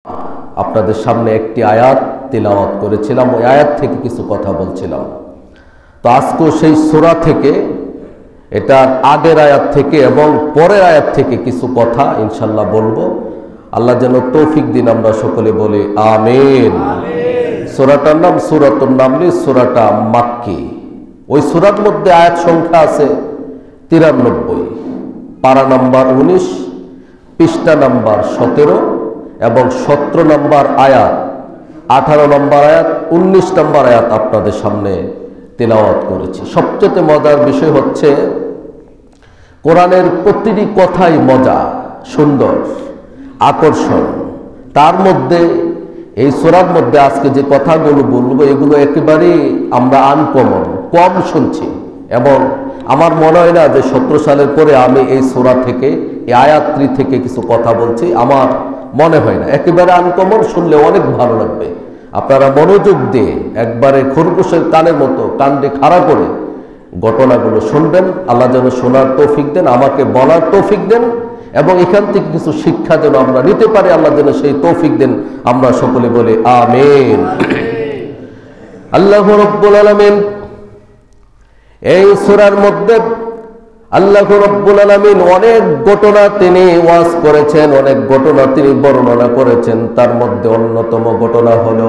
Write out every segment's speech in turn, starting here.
আপনাদের সামনে একটি আয়াত তিলাওয়াত করেছিলাম, ওই আয়াত থেকে কিছু কথা বলছিলাম। তো আজকেও সেই সূরা থেকে, এটার আগের আয়াত থেকে এবং পরের আয়াত থেকে কিছু কথা ইনশাল্লাহ বলবো। আল্লাহ যেন তৌফিক দিন, আমরা সকলে বলি আমিন। সূরাটার নাম সূরাতুন নামল, সূরাটা মাক্কি। ওই সূরার মধ্যে আয়াত সংখ্যা আছে 93, পারা নাম্বার 19, পৃষ্ঠা নাম্বার 17 এবং 17 নম্বর আয়াত, 18 নম্বর আয়াত, 19 নম্বর আয়াত আপনাদের সামনে তিলাওয়াত করেছি। সবচেয়ে মজার বিষয় হচ্ছে কোরআনের প্রতিটি কথাই মজা, সুন্দর, আকর্ষণ। তার মধ্যে এই সূরার মধ্যে আজকে যে কথাগুলো বলবো, এগুলো একেবারেই আমরা আনকমন, কম শুনছি। এবং আমার মনে হয় না যে 17 সালের পরে আমি এই সূরা থেকে, এই আয়াতটি থেকে কিছু কথা বলছি, আমার মনে হয় না। একেবারে আনকমন, শুনলে অনেক ভালো লাগবে। আপনারা মনোযোগ দিয়ে একবারে খরগোশের কানের মতো কানটি খাড়া করে ঘটনাগুলো শুনবেন। আল্লাহ যেন শোনার তৌফিক দেন, আমাকে বলার তৌফিক দেন এবং এখান থেকে কিছু শিক্ষা যেন আমরা নিতে পারি, আল্লাহ যেন সেই তৌফিক দেন। আমরা সকলে বলি আমিন। আল্লাহ রাব্বুল আলামিন এই সূরার মধ্যে আল্লাহ রাব্বুল আলামিন অনেক ঘটনা তিনি ওয়াজ করেছেন, অনেক ঘটনা তিনি বর্ণনা করেছেন। তার মধ্যে অন্যতম ঘটনা হলো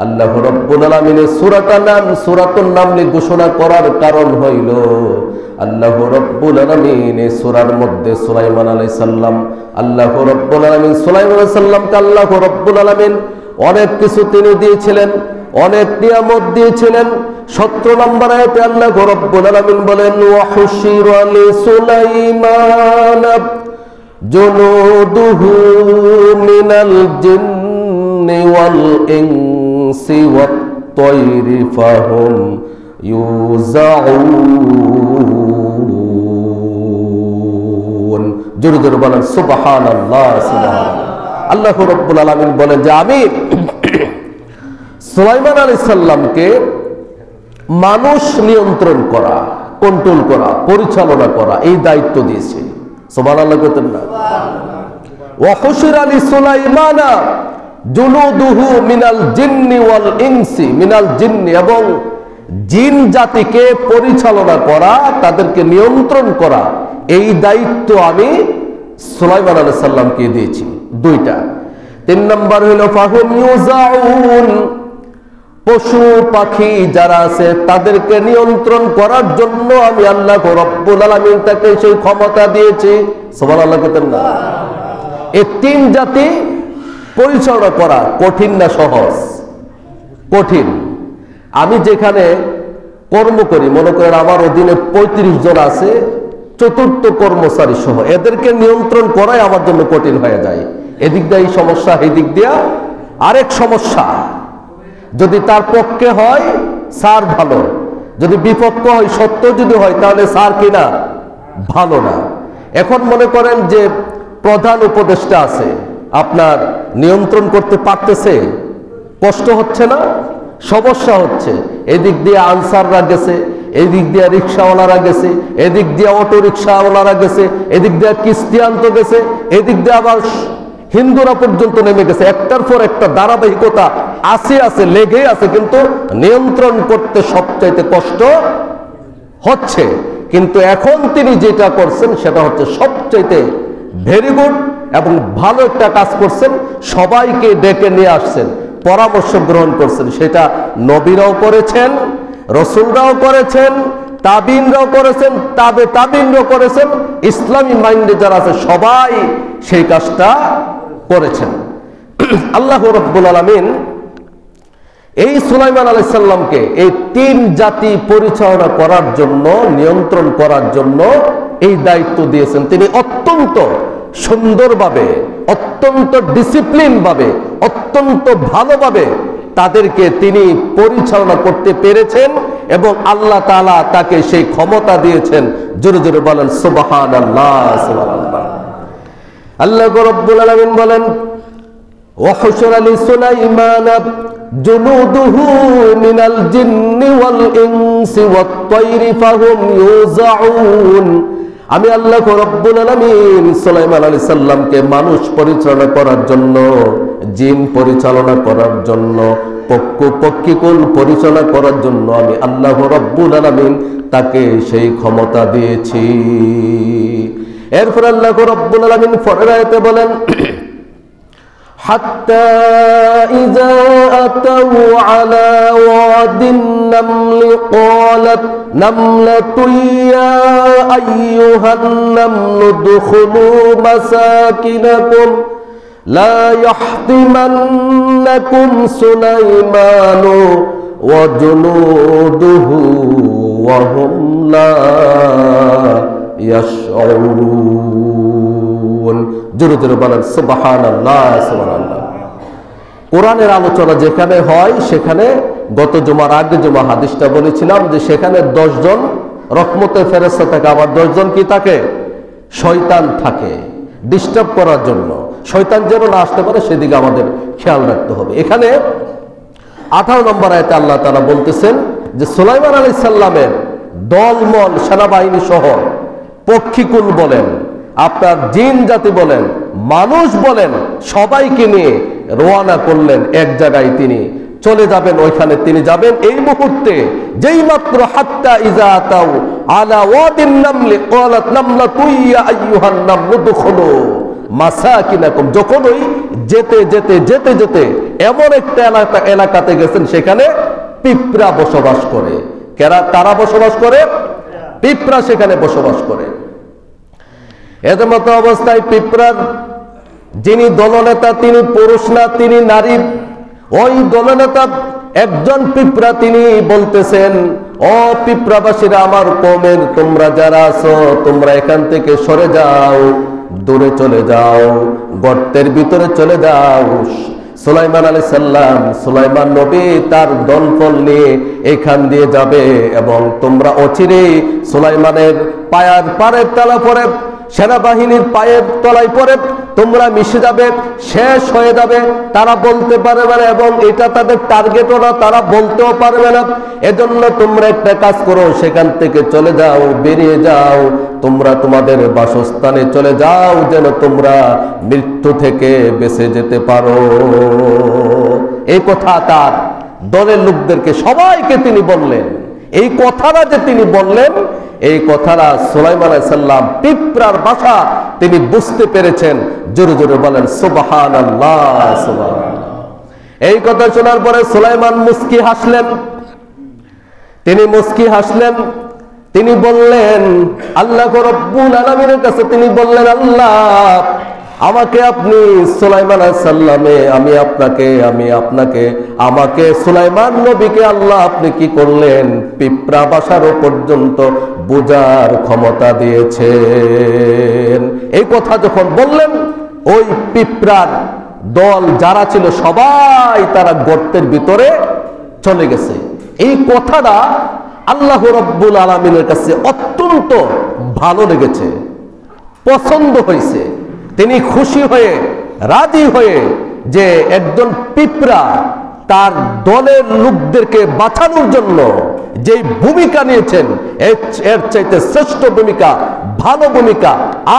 আল্লাহ রাব্বুল আলামিনের সূরাটার নাম সূরাতুন নামল ঘোষণা করার কারণ হইল আল্লাহ রাব্বুল আলামিন এই সূরার মধ্যে সুলাইমান আলাইহিস সালাম, আল্লাহ রাব্বুল আলামিন সুলাইমান আলাইহিস সালামকে আল্লাহ রাব্বুল আলামিন অনেক কিছু তিনি দিয়েছিলেন, অনেক নিয়ামত দিয়েছিলেন। 17 নম্বর আয়াতে আল্লাহ রাব্বুল আলামিন বলেন ওয়া হুশিরা লি সুলাইমান জুনুদুহু মিনাল জিন্নি ওয়াল ইনসি ওয়াত তায়রি ফাহুম ইউযাউন। জোরে জোরে বলেন সুবহানাল্লাহ, সুবহানাল্লাহ। আল্লাহ রাব্বুল আলামিন বলেন যে আমি সুলাইমান আলাইহিস সালামকে মানুষ নিয়ন্ত্রণ করা, কন্ট্রোল করা, পরিচালনা করা এই দায়িত্ব দিয়েছে। সুবহানাল্লাহ কইতেন না? ওয়া হুশিরা লি সুলাইমানা জুনুদুহু মিনাল জিন্নি ওয়াল ইনসি, মিনাল জিন্নি এবং জিন জাতিকে পরিচালনা করা, তাদেরকে নিয়ন্ত্রণ করা, এই দায়িত্ব আমি সুলাইমান আলাইহিস সালামকে দিয়েছি। দুইটা। 3 নম্বর হলো ফাহুম ইউযাউন, পশু পাখি যারা আছে তাদেরকে নিয়ন্ত্রণ করার জন্য আমি আল্লাহ রাব্বুল আলামিন তাকে সেই ক্ষমতা দিয়েছি। সুবহানাল্লাহ কইতেন না? এই 3 জাতি পরিচালনা করা কঠিন না সহজ? কঠিন। আমি যেখানে কর্ম করি, মনে করেন আমার অধীনে 35 জন আছে, চতুর্থ কর্মচারী সহ, এদেরকে নিয়ন্ত্রণ করাই আমার জন্য কঠিন হয়ে যায়। এদিক দিয়ে এই সমস্যা, এদিক দিয়ে আরেক সমস্যা। যদি তার পক্ষে হয় স্যার ভালো, যদি বিপক্ষ হয়, সত্য যদি হয়, তাহলে স্যার কিনা ভালো না। এখন মনে করেন যে প্রধান উপদেষ্টা আছে, আপনার নিয়ন্ত্রণ করতে পারতেছে, কষ্ট হচ্ছে না? সমস্যা হচ্ছে। এদিক দিয়ে আনসাররা গেছে, এদিক দিয়ে রিক্সাওয়ালারা গেছে, এদিক দিয়ে অটো রিক্সাওয়ালারা গেছে, এদিক দিয়ে কিস্তিয়ান্ত গেছে, এদিক দিয়ে আবার হিন্দুরা পর্যন্ত নেমে গেছে। একটার পর একটা ধারাবাহিকতা আছে, লেগে আছে, কিন্তু নিয়ন্ত্রণ করতে সবচাইতে কষ্ট হচ্ছে। কিন্তু এখন তিনি যেটা করছেন সেটা হচ্ছে সবচাইতে ভেরি গুড এবং ভালো একটা কাজ করছেন। সবাইকে ডেকে নিয়ে আসছেন, পরামর্শ গ্রহণ করছেন। সেটা নবীরাও করেছেন, রসুলরাও করেছেন, তাবিনরাও করেছেন, তাবিনরাও করেছেন, ইসলামী মাইন্ডে যারা আছে সবাই সেই কাজটা করেছেন। আল্লাহ রাব্বুল আলামিন এই সুলাইমান আলাইহিস সালামকে এই 3 জাতি পরিচালনা করার জন্য, নিয়ন্ত্রণ করার জন্য এই দায়িত্ব দিয়েছেন। তিনি অত্যন্ত সুন্দরভাবে, অত্যন্ত ডিসিপ্লিন ভাবে, অত্যন্ত ভালোভাবে তাদেরকে তিনি পরিচালনা করতে পেরেছেন এবং আল্লাহ তাআলা তাকে সেই ক্ষমতা দিয়েছেন। জোরে জোরে বলেন সুবহানাল্লাহ, সুবহানাল্লাহ। আল্লাহ রাব্বুল আলামিন বলেন ওয়া হুশিরা লি সুলাইমানা জুনুদুহু মিনাল জিন্নি ওয়াল ইনসি ওয়াত তায়রি ফাহুম ইউযাউন। আমি আল্লাহ রব্বুল আলামিন সুলাইমান আলাইহিস সালামকে মানুষ পরিচালনা করার জন্য, জিন পরিচালনা করার জন্য, পক্ষীকুল পরিচালনা করার জন্য আমি আল্লাহ রব্বুল আলামিন তাকে সেই ক্ষমতা দিয়েছি। এরপর আল্লাহ রব্বুল আলামিন পরের আয়াতে বলেন, হাত্তা ইযা আতাউ আলা ওয়াদিন নামলি ক্বালাত নামলাতু ইয়া আইয়ুহান নামলু দুখুলু মাসাকিনাকুম লা ইয়াহতিমান্নাকুম সুলাইমানু ওয়া জুনুদুহু ওয়া হুম লা ইয়াশউরুন। জোরে জোরে বলেন সুবহানাল্লাহ, সুবহানাল্লাহ। কোরআনের আলোচনা যেখানে হয় সেখানে গত জুমার আগে জুমা হাদিসটা বলেছিলাম যে সেখানে 10 জন রহমতের ফেরেশতা থাকে, আবার 10 জন কি থাকে? শয়তান থাকে, ডিস্টার্ব করার জন্য। শয়তান যেন না আসতে পারে সেদিকে আমাদের খেয়াল রাখতে হবে। এখানে 18 নম্বর আয়াতে আল্লাহ তাআলা বলতেছেন যে সুলাইমান আলাইহিস সালামের দলমল সেনাবাহিনী সহ পক্ষীকুল বলেন, আপনার জিন জাতি বলেন, মানুষ বলেন, সবাইকে নিয়ে রওনা করলেন এক জায়গায়। তিনি চলে যাবেন, ওইখানে তিনি যাবেন এই মুহূর্তে যেই মাত্র হাত্তা ইযা আতাউ আলা ওয়াদিন নামলি ক্বালাত নামলাতু ইয়া আইয়ুহান নামলু দুখুলু মাসাকিনাকুম, যখন ওই যেতে যেতে যেতে যেতে এমন একটা এলাকাতে গেছেন সেখানে পিঁপড়া বসবাস করে। কারা বসবাস করে? পিঁপড়া সেখানে বসবাস করে। এদের মতো অবস্থায় পিঁপড়ার যিনি দলনেতা তিনি পুরুষ না, তিনি নারী। ওই দলনেতা একজন পিঁপড়া, তিনি বলতেছেন, ও পিঁপড়াবাসীরা, আমার কওমের তোমরা যারা আছো তোমরা এখান থেকে সরে যাও, দূরে চলে যাও, গর্তের ভিতরে চলে যাও। সুলাইমান আলাইহিস সালাম, সুলাইমান নবী তার দলবল নিয়ে এখান দিয়ে যাবে এবং তোমরা অচিরেই সুলাইমানের পায়ের পারের তলা পরে, সেনাবাহিনীর পায়ের তলায় পরে তোমরা মিশে যাবে, শেষ হয়ে যাবে। তারা বলতে পারবে না এবং এটা তাদের টার্গেটও না, তারা বলতেও পারবে না। এজন্য তোমরা একটা কাজ করো, সেখান থেকে চলে যাও, বেরিয়ে যাও, তোমরা তোমাদের বাসস্থানে চলে যাও, যেন তোমরা মৃত্যু থেকে বেঁচে যেতে পারো। এই কথা তার দলের লোকদেরকে সবাইকে তিনি বললেন। এই কথাটা যে তিনি বললেন, এই কথাটা সুলাইমান আলাইহিস সালাম পিঁপড়ার ভাষা তিনি বুঝতে পেরেছেন। জোরে জোরে বলেন সুবহানাল্লাহ, সুবহানাল্লাহ। এই কথা শোনার পরে সুলাইমান মুস্কি হাসলেন। তিনি মুস্কি হাসলেন, তিনি বললেন আল্লাহ রাব্বুল আলামিনের কাছে, তিনি বললেন, আল্লাহ আমাকে আপনি সুলাইমান আলাইহিস সালামে আমাকে সুলাইমান নবীকে আল্লাহ আপনি কি করলেন? পিঁপড়া ভাষারও পর্যন্ত বোঝার ক্ষমতা দিয়েছেন। এই কথা যখন বললেন, ওই পিঁপড়ার দল যারা ছিল সবাই তারা গর্তের ভিতরে চলে গেছে। এই কথাটা আল্লাহ রাব্বুল আলামিনের কাছে অত্যন্ত ভালো লেগেছে, পছন্দ হয়েছে। তিনি খুশি হয়ে, রাজি হয়ে যে একজন পিঁপড়া তার দলের লোকদেরকে বাঁচানোর জন্য যে ভূমিকা নিয়েছেন, এর চাইতে শ্রেষ্ঠ ভূমিকা, ভালো ভূমিকা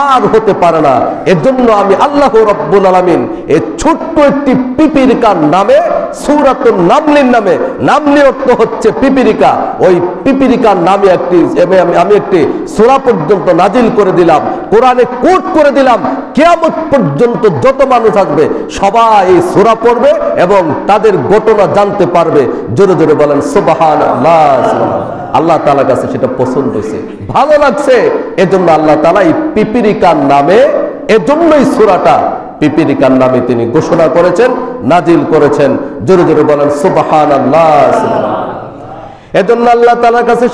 আর হতে পারে না। এর জন্য আমি আল্লাহ রাব্বুল আলামিন এই ছোট্ট একটি পিপীলিকার নামে, সূরাতুন নামলির নামে, নামলি অর্থ হচ্ছে পিপীলিকা, ওই পিপীলিকার নামে আমি একটি সূরা পর্যন্ত নাজিল করে দিলাম, কোরআনে কোট করে দিলাম। কিয়ামত পর্যন্ত যত মানুষ আসবে সবাই এই সূরা পড়বে এবং তাদের ঘটনা জানতে পারবে। জোরে জোরে বলেন সুবহানাল্লাহ। আল্লাহ তাআলার কাছে সেটা পছন্দ হয়েছে, ভালো লাগছে। এজন্য আল্লাহ তাআলা এই পিপীলিকার নামে, এজন্যই সূরাটা পিপীলিকার নামে তিনি ঘোষণা করেছেন, নাজিল করেছেন। জোরে জোরে বলেন সুবহানাল্লাহ। এজন্য আল্লাহ তাআলার কাছে